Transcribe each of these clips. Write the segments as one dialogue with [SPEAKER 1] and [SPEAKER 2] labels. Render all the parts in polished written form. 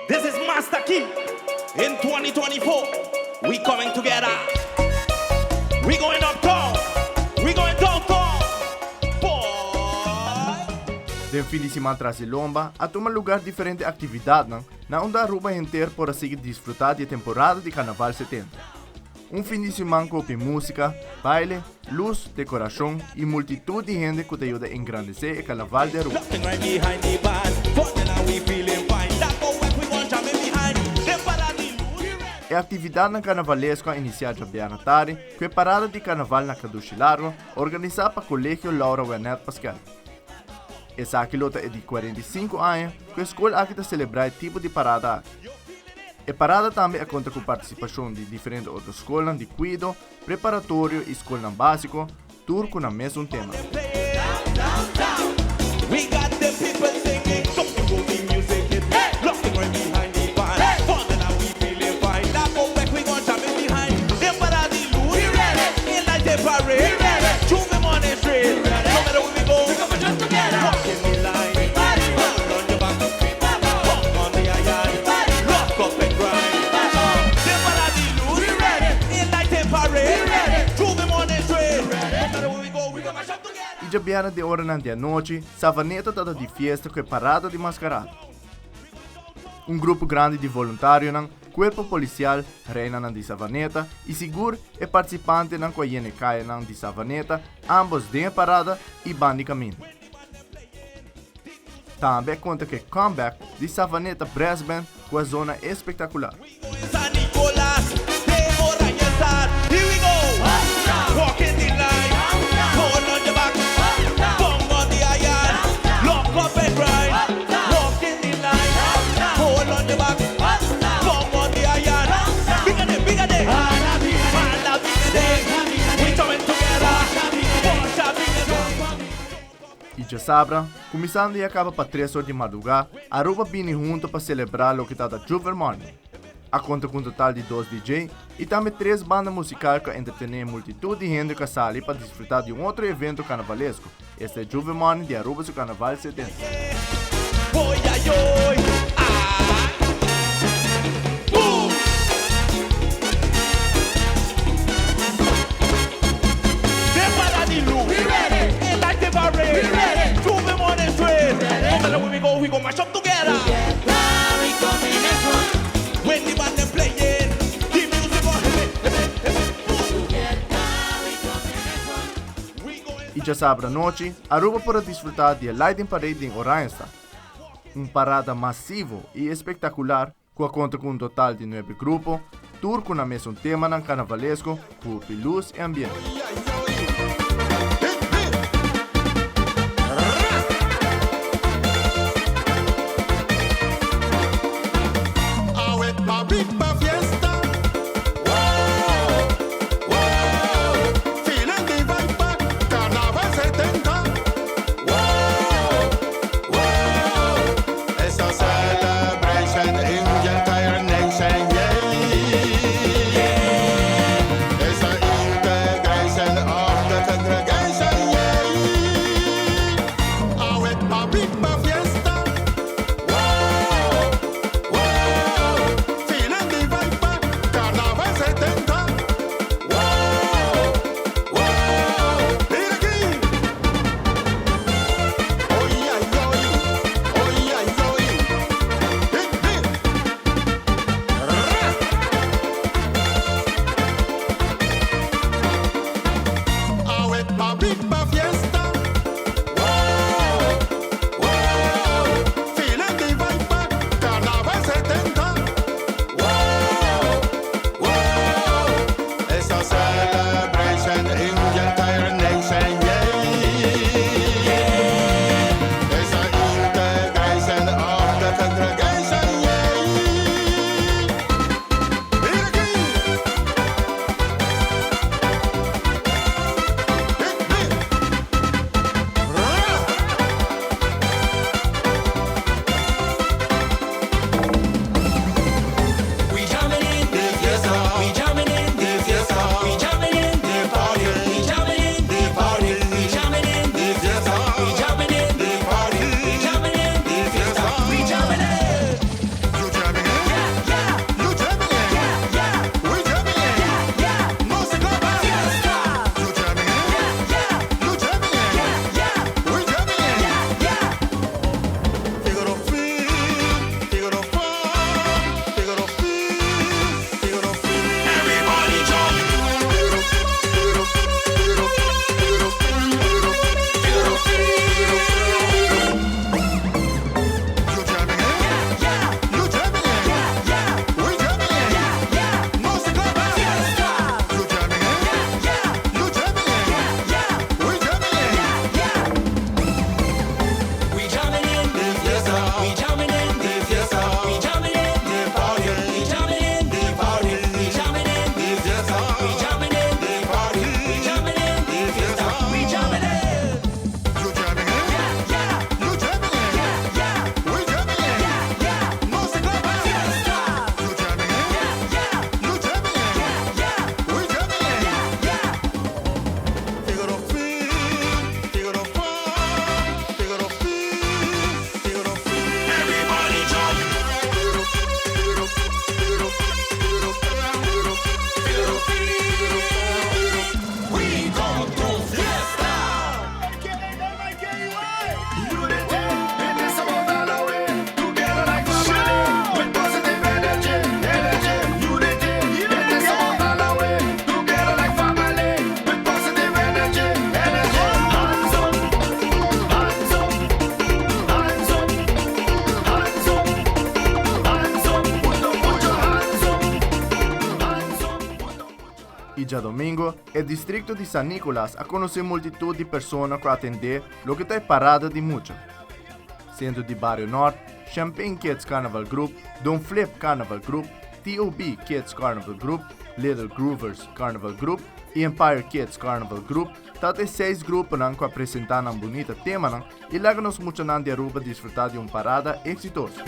[SPEAKER 1] This is Master Key. In 2024, we coming together. We going uptown. We going downtown. Boy.
[SPEAKER 2] Den fim de semana traz lomba a tomar lugar diferente actividad na onde Aruba inteiro para seguir desfrutar da temporada de Carnaval 70. Fim de semana com música, baile, luz, decoração e multitud de gente que te ajuda a engrandecer o Carnaval de Aruba. A atividade carnavalesca iniciada bem à tarde, com a parada de carnaval na Caduche Largo, organizada para o Colégio Laura Wernet Pascal. Essa aquilota é de 45 anos, que a escola aqui celebra tipo de parada. A parada também conta com participação de diferentes outras escolas de cuido, preparatório e escola básico, turco na mesmo tema. E já bem de hora na noite, Savaneta está de festa com a parada de mascarada. Grupo grande de voluntários, corpo policial, reina de Savaneta e seguro e participante com a Yenecaia de Savaneta, ambos de parada e banda de caminda. Também conta que comeback de Savaneta Brass Band com a zona espetacular. E já sabem, começando e acaba para 3 horas de madrugada, Aruba vem junto para celebrar o que está da Everon. A conta com um total de 2 DJ e também 3 bandas musicais que entretêm multitud de gente que sai para desfrutar de outro evento carnavalesco. Este é o Everon de Aruba do Carnaval 70.
[SPEAKER 1] We go mash up together. We come in this one. When the band them playing, the music go
[SPEAKER 2] E já sabe, à noite, Aruba para desfrutar de Lighting Parade em Oranjestad. Parada massivo e espetacular, com a conta com um total de 9 grupos, tour com o mesmo tema no carnavalesco, hopi, luz e ambiente.
[SPEAKER 3] It's an integration of
[SPEAKER 2] già domingo, il distretto di San Nicolás ha conosciuto multitud di persone che attendono lo che è parada di musica. Centro di Barrio Nord, Champagne Kids Carnaval Group, Don Flip Carnaval Group, TOB Kids Carnaval Group, Little Groovers Carnaval Group e Empire Kids Carnaval Group, tate 6 gruppi che presentano un bonito tema e legano os musicanti di Aruba a disfrutar di una parada exitosa.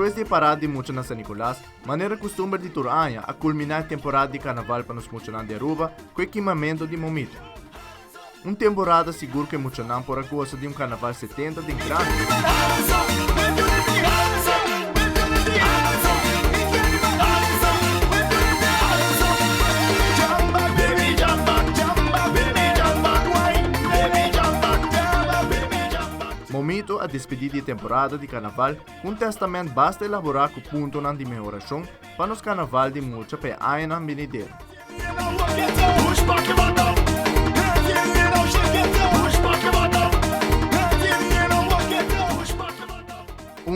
[SPEAKER 2] Depois de parar de música na San Nicolás, maneira costume de Turanya a culminar a temporada de carnaval para os musicantes de Aruba com o equipamento de momito. Uma temporada seguro que musicantes por gosta de carnaval 70 de grandi. Momito a despedida de temporada de carnaval, testamento basta elaborar com ponto de melhoração para os carnaval de música para aina venideiro.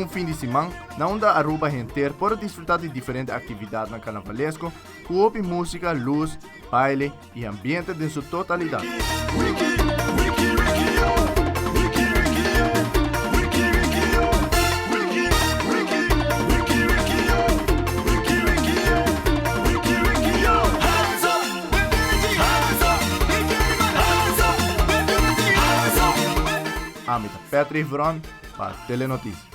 [SPEAKER 2] Fim de semana, na onde Aruba inteira pode desfrutar de diferentes atividades na carnavalesco, com hopi, música, luz, baile e ambiente em sua totalidade. Amita Everon para Telenotícias.